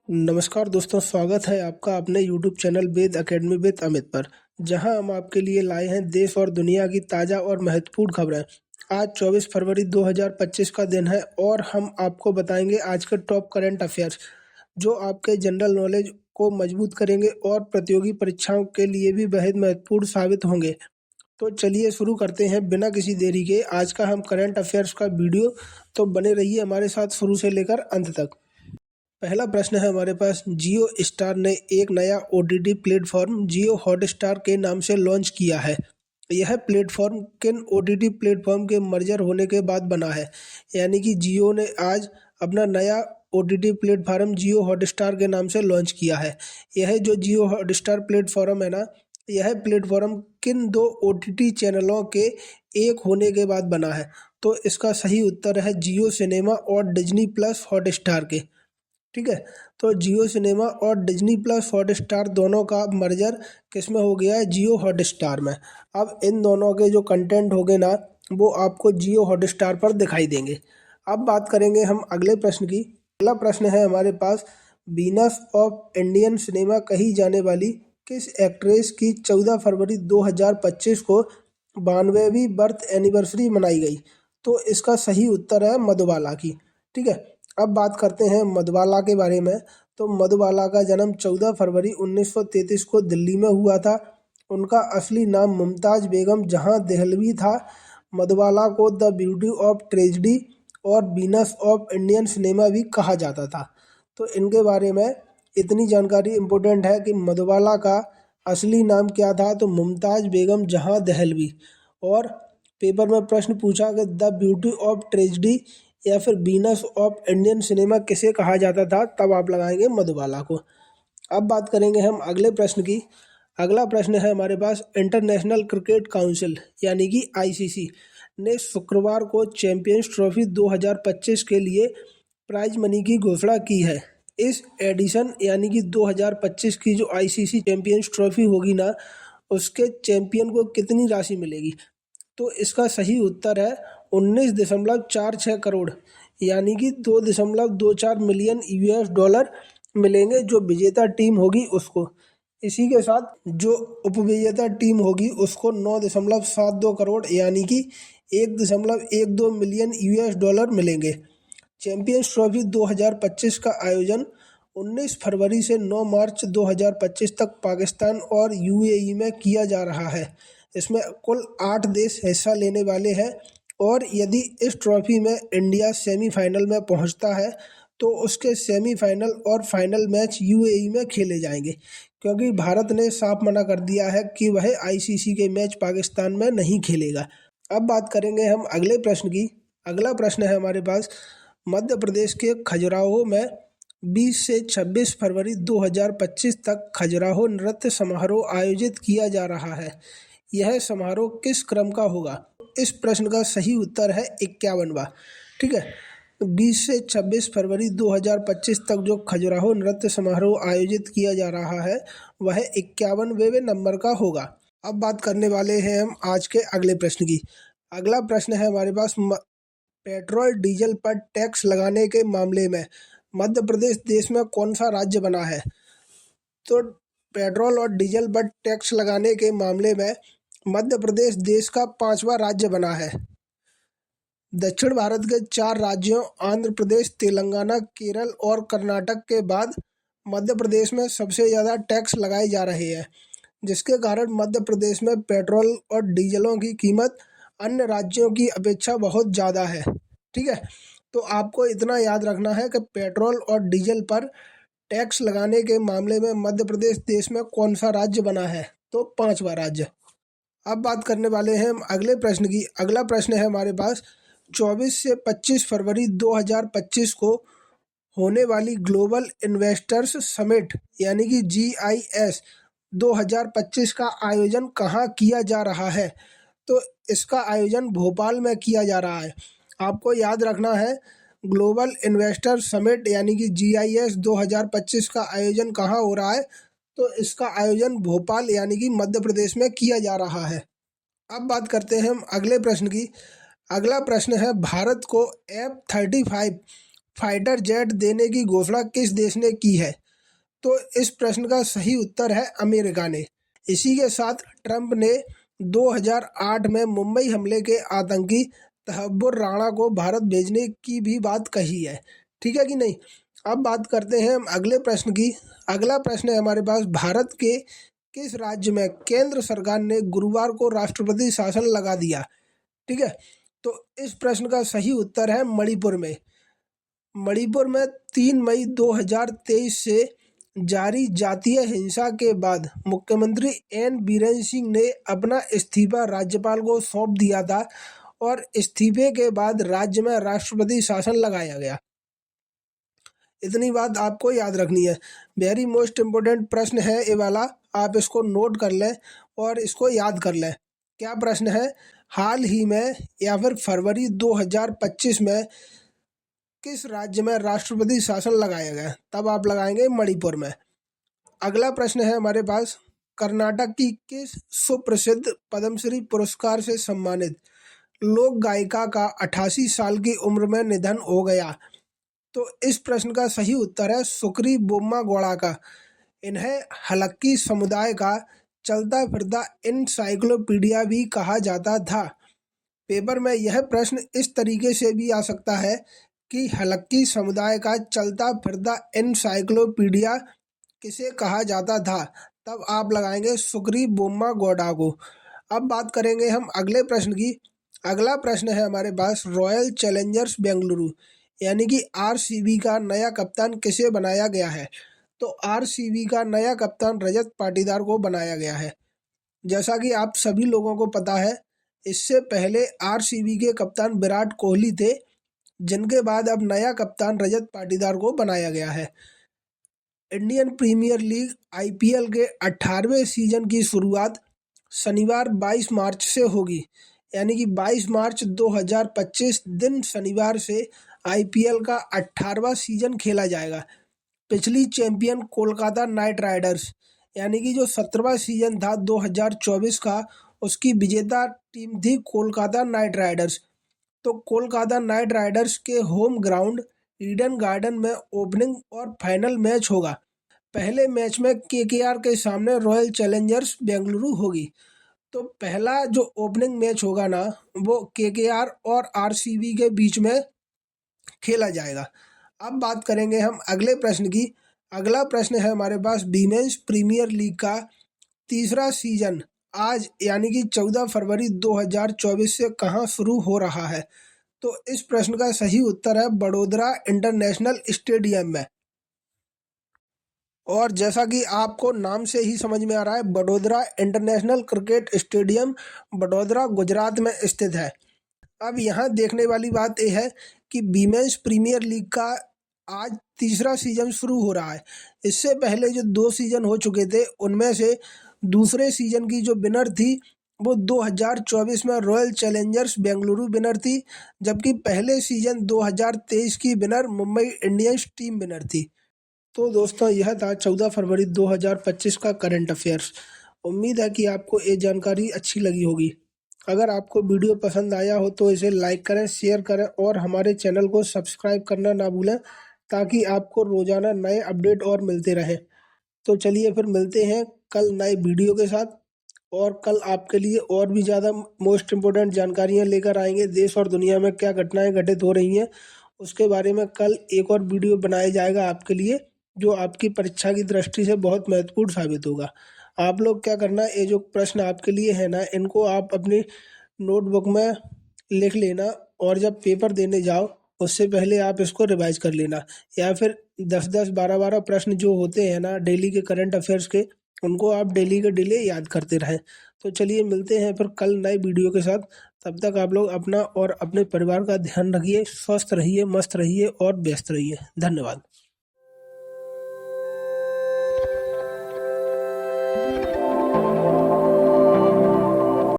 नमस्कार दोस्तों, स्वागत है आपका अपने YouTube channel Ved Academy with Amit पर, जहां हम आपके लिए लाए हैं देश और दुनिया की ताज़ा और महत्वपूर्ण खबरें। आज 24 फरवरी 2025 का दिन है और हम आपको बताएंगे आज के टॉप करंट अफेयर्स, जो आपके जनरल नॉलेज को मजबूत करेंगे और प्रतियोगी परीक्षाओं के लिए भी बेहद महत्वपूर्ण साबित होंगे। तो चलिए शुरू करते हैं बिना किसी देरी के आज का हम करंट अफेयर्स का वीडियो। तो बने रहिए हमारे साथ शुरू से लेकर अंत तक। पहला प्रश्न है हमारे पास, जियो स्टार ने एक नया ओटीटी प्लेटफॉर्म जियो हॉटस्टार के नाम से लॉन्च किया है। यह प्लेटफॉर्म किन ओटीटी प्लेटफॉर्म के मर्जर होने के बाद बना है? यानी कि जियो ने आज अपना नया ओटीटी प्लेटफॉर्म जियो हॉटस्टार के नाम से लॉन्च किया है। यह जो जियो हॉटस्टार प्लेटफॉर्म है ना, यह प्लेटफॉर्म किन दो ओटीटी चैनलों के एक होने के बाद बना है? तो इसका सही उत्तर है जियो सिनेमा और डिज्नी प्लस हॉटस्टार के। ठीक है, तो जियो सिनेमा और डिज्नी प्लस हॉटस्टार दोनों का मर्जर किस में हो गया है? जियो हॉटस्टार में। अब इन दोनों के जो कंटेंट हो गए ना, वो आपको जियो हॉटस्टार पर दिखाई देंगे। अब बात करेंगे हम अगले प्रश्न की। अगला प्रश्न है हमारे पास, वीनस ऑफ इंडियन सिनेमा कही जाने वाली किस एक्ट्रेस की 14 फरवरी 2025 को 92वीं बर्थ एनिवर्सरी मनाई गई? तो इसका सही उत्तर है मधुबाला की। ठीक है, अब बात करते हैं मधुबाला के बारे में। तो मधुबाला का जन्म 14 फरवरी 1933 को दिल्ली में हुआ था। उनका असली नाम मुमताज़ बेगम जहां देहलवी था। मधुबाला को द ब्यूटी ऑफ ट्रेजेडी और वीनस ऑफ इंडियन सिनेमा भी कहा जाता था। तो इनके बारे में इतनी जानकारी इम्पोर्टेंट है कि मधुबाला का असली नाम क्या था? तो मुमताज़ बेगम जहां देहलवी। और पेपर में प्रश्न पूछा कि द ब्यूटी ऑफ ट्रेजेडी या फिर वीनस ऑफ इंडियन सिनेमा किसे कहा जाता था, तब आप लगाएंगे मधुबाला को। अब बात करेंगे हम अगले प्रश्न की। अगला प्रश्न है हमारे पास, इंटरनेशनल क्रिकेट काउंसिल यानी कि आईसीसी ने शुक्रवार को चैंपियंस ट्रॉफी 2025 के लिए प्राइज मनी की घोषणा की है। इस एडिशन यानी कि 2025 की जो आईसीसी चैंपियंस ट्रॉफी होगी ना, उसके चैंपियन को कितनी राशि मिलेगी? तो इसका सही उत्तर है 19.46 करोड़, यानी कि 2.24 मिलियन यूएस डॉलर मिलेंगे जो विजेता टीम होगी उसको। इसी के साथ जो उपविजेता टीम होगी उसको 9.72 करोड़ यानी कि 1.12 मिलियन यूएस डॉलर मिलेंगे। चैंपियंस ट्रॉफी 2025 का आयोजन 19 फरवरी से 9 मार्च 2025 तक पाकिस्तान और यूएई में किया जा रहा है। इसमें कुल 8 देश हिस्सा लेने वाले हैं और यदि इस ट्रॉफी में इंडिया सेमीफाइनल में पहुंचता है तो उसके सेमीफाइनल और फाइनल मैच यूएई में खेले जाएंगे, क्योंकि भारत ने साफ मना कर दिया है कि वह आईसीसी के मैच पाकिस्तान में नहीं खेलेगा। अब बात करेंगे हम अगले प्रश्न की। अगला प्रश्न है हमारे पास, मध्य प्रदेश के खजुराहो में 20 से 26 फरवरी 2025 तक खजुराहो नृत्य समारोह आयोजित किया जा रहा है। यह समारोह किस क्रम का होगा? इस प्रश्न का सही उत्तर है 51वां। ठीक है, 20 से 26 फरवरी 2025 तक जो खजुराहो नृत्य समारोह आयोजित किया जा रहा है वह 51वें नंबर का होगा। अब बात करने वाले हैं हम आज के अगले प्रश्न की। अगला प्रश्न है हमारे पास, पेट्रोल डीजल पर टैक्स लगाने के मामले में मध्य प्रदेश देश में कौन सा राज्य बना है? तो पेट्रोल और डीजल पर टैक्स लगाने के मामले में मध्य प्रदेश देश का 5वां राज्य बना है। दक्षिण भारत के 4 राज्यों आंध्र प्रदेश, तेलंगाना, केरल और कर्नाटक के बाद मध्य प्रदेश में सबसे ज़्यादा टैक्स लगाए जा रहे हैं, जिसके कारण मध्य प्रदेश में पेट्रोल और डीजलों की कीमत अन्य राज्यों की अपेक्षा बहुत ज़्यादा है। ठीक है, तो आपको इतना याद रखना है कि पेट्रोल और डीजल पर टैक्स लगाने के मामले में मध्य प्रदेश देश में कौन सा राज्य बना है? तो 5वां राज्य। अब बात करने वाले हैं हम अगले प्रश्न की। अगला प्रश्न है हमारे पास, 24 से 25 फरवरी 2025 को होने वाली ग्लोबल इन्वेस्टर्स समिट यानी कि GIS 2025 का आयोजन कहाँ किया जा रहा है? तो इसका आयोजन भोपाल में किया जा रहा है। आपको याद रखना है, ग्लोबल इन्वेस्टर समिट यानी कि GIS 2025 का आयोजन कहाँ हो रहा है? तो इसका आयोजन भोपाल यानी कि मध्य प्रदेश में किया जा रहा है। अब बात करते हैं हम अगले प्रश्न की। अगला प्रश्न है, भारत को F-35 फाइटर जेट देने की घोषणा किस देश ने की है? तो इस प्रश्न का सही उत्तर है अमेरिका ने। इसी के साथ ट्रंप ने 2008 में मुंबई हमले के आतंकी तहव्वुर राणा को भारत भेजने की भी बात कही है। ठीक है कि नहीं? अब बात करते हैं हम अगले प्रश्न की। अगला प्रश्न है हमारे पास, भारत के किस राज्य में केंद्र सरकार ने गुरुवार को राष्ट्रपति शासन लगा दिया? ठीक है, तो इस प्रश्न का सही उत्तर है मणिपुर में। मणिपुर में 3 मई 2023 से जारी जातीय हिंसा के बाद मुख्यमंत्री एन बीरेन सिंह ने अपना इस्तीफा राज्यपाल को सौंप दिया था और इस्तीफे के बाद राज्य में राष्ट्रपति शासन लगाया गया। इतनी बात आपको याद रखनी है। वेरी मोस्ट इम्पोर्टेंट प्रश्न है ये वाला, आप इसको नोट कर लें और इसको याद कर लें। क्या प्रश्न है? हाल ही में या फिर फरवरी 2025 में किस राज्य में राष्ट्रपति शासन लगाया गया? तब आप लगाएंगे मणिपुर में। अगला प्रश्न है हमारे पास, कर्नाटक की किस सुप्रसिद्ध पद्मश्री पुरस्कार से सम्मानित लोक गायिका का 88 साल की उम्र में निधन हो गया? तो इस प्रश्न का सही उत्तर है सुक्री बोम्मागौड़ा का। इन्हें हलक्की समुदाय का चलता फिरता एनसाइक्लोपीडिया भी कहा जाता था। पेपर में यह प्रश्न इस तरीके से भी आ सकता है कि हलक्की समुदाय का चलता फिरता एनसाइक्लोपीडिया किसे कहा जाता था? तब आप लगाएंगे सुक्री बोम्मागौड़ा को। अब बात करेंगे हम अगले प्रश्न की। अगला प्रश्न है हमारे पास, रॉयल चैलेंजर्स बेंगलुरु यानी कि आरसीबी का नया कप्तान किसे बनाया गया है? तो आरसीबी का नया कप्तान रजत पाटीदार को बनाया गया है। जैसा कि आप सभी लोगों को पता है, इससे पहले आरसीबी के कप्तान विराट कोहली थे, जिनके बाद अब नया कप्तान रजत पाटीदार को बनाया गया है। इंडियन प्रीमियर लीग आईपीएल के 18वें सीजन की शुरुआत शनिवार 22 मार्च से होगी, यानी कि 22 मार्च 2025 दिन शनिवार से आईपीएल का 18वां सीजन खेला जाएगा। पिछली चैंपियन कोलकाता नाइट राइडर्स यानी कि जो 17वां सीजन था 2024 का, उसकी विजेता टीम थी कोलकाता नाइट राइडर्स। तो कोलकाता नाइट राइडर्स के होम ग्राउंड ईडन गार्डन में ओपनिंग और फाइनल मैच होगा। पहले मैच में केकेआर के सामने रॉयल चैलेंजर्स बेंगलुरु होगी। तो पहला जो ओपनिंग मैच होगा ना, वो केकेआर और आरसीबी के बीच में खेला जाएगा। अब बात करेंगे हम अगले प्रश्न की। अगला प्रश्न है हमारे पास, वीमेंस प्रीमियर लीग का तीसरा सीजन आज यानी कि 14 फरवरी 2024 से कहां शुरू हो रहा है? तो इस प्रश्न का सही उत्तर है बड़ोदरा इंटरनेशनल स्टेडियम में। और जैसा कि आपको नाम से ही समझ में आ रहा है, Vadodara international cricket stadium Vadodara Gujarat में स्थित है। अब यहाँ देखने वाली बात यह है कि वीमेंस प्रीमियर लीग का आज तीसरा सीजन शुरू हो रहा है। इससे पहले जो 2 सीजन हो चुके थे, उनमें से दूसरे सीजन की जो विनर थी वो 2024 में रॉयल चैलेंजर्स बेंगलुरु विनर थी, जबकि पहले सीजन 2023 की winner Mumbai Indians team winner थी। तो दोस्तों, यह था 14 फरवरी 2025 का करंट अफेयर्स। उम्मीद है कि आपको ये जानकारी अच्छी लगी होगी। अगर आपको वीडियो पसंद आया हो तो इसे लाइक करें, शेयर करें और हमारे चैनल को सब्सक्राइब करना ना भूलें, ताकि आपको रोजाना नए अपडेट और मिलते रहें। तो चलिए फिर मिलते हैं कल नए वीडियो के साथ, और कल आपके लिए और भी ज़्यादा मोस्ट इम्पोर्टेंट जानकारियाँ लेकर आएंगे। देश और दुनिया में क्या घटनाएं घटित हो रही हैं, उसके बारे में कल एक और वीडियो बनाया जाएगा आपके लिए, जो आपकी परीक्षा की दृष्टि से बहुत महत्वपूर्ण साबित होगा। आप लोग क्या करना, ये जो प्रश्न आपके लिए है ना, इनको आप अपनी नोटबुक में लिख लेना, और जब पेपर देने जाओ उससे पहले आप इसको रिवाइज कर लेना, या फिर 10-10, 12-12 प्रश्न जो होते हैं ना डेली के करंट अफेयर्स के, उनको आप डेली के डेली याद करते रहें। तो चलिए मिलते हैं फिर कल नए वीडियो के साथ। तब तक आप लोग अपना और अपने परिवार का ध्यान रखिए, स्वस्थ रहिए, मस्त रहिए और व्यस्त रहिए। धन्यवाद।